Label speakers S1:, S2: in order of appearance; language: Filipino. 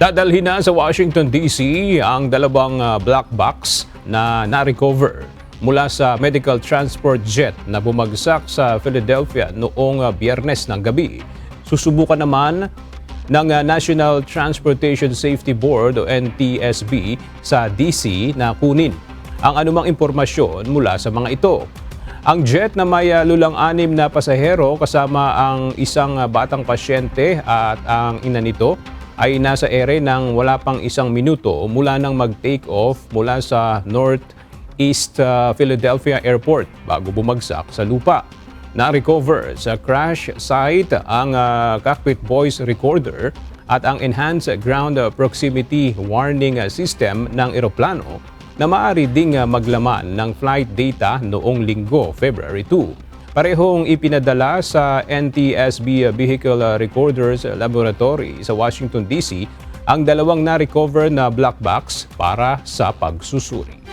S1: Dadalhin na sa Washington DC ang dalawang black box na na-recover mula sa medical transport jet na bumagsak sa Philadelphia noong Biyernes ng gabi. Susubukan naman ng National Transportation Safety Board o NTSB sa DC na kunin ang anumang impormasyon mula sa mga ito. Ang jet na may lulang-anim na pasahero kasama ang isang batang pasyente at ang ina nito ay nasa ere ng wala pang isang minuto mula nang mag-take off mula sa Northeast Philadelphia Airport bago bumagsak sa lupa. Na-recover sa crash site ang cockpit voice recorder at ang enhanced ground proximity warning system ng eroplano na maaari ding maglaman ng flight data noong Linggo, February 2. Parehong ipinadala sa NTSB Vehicle Recorders Laboratory sa Washington DC ang dalawang na-recover na black box para sa pagsusuri.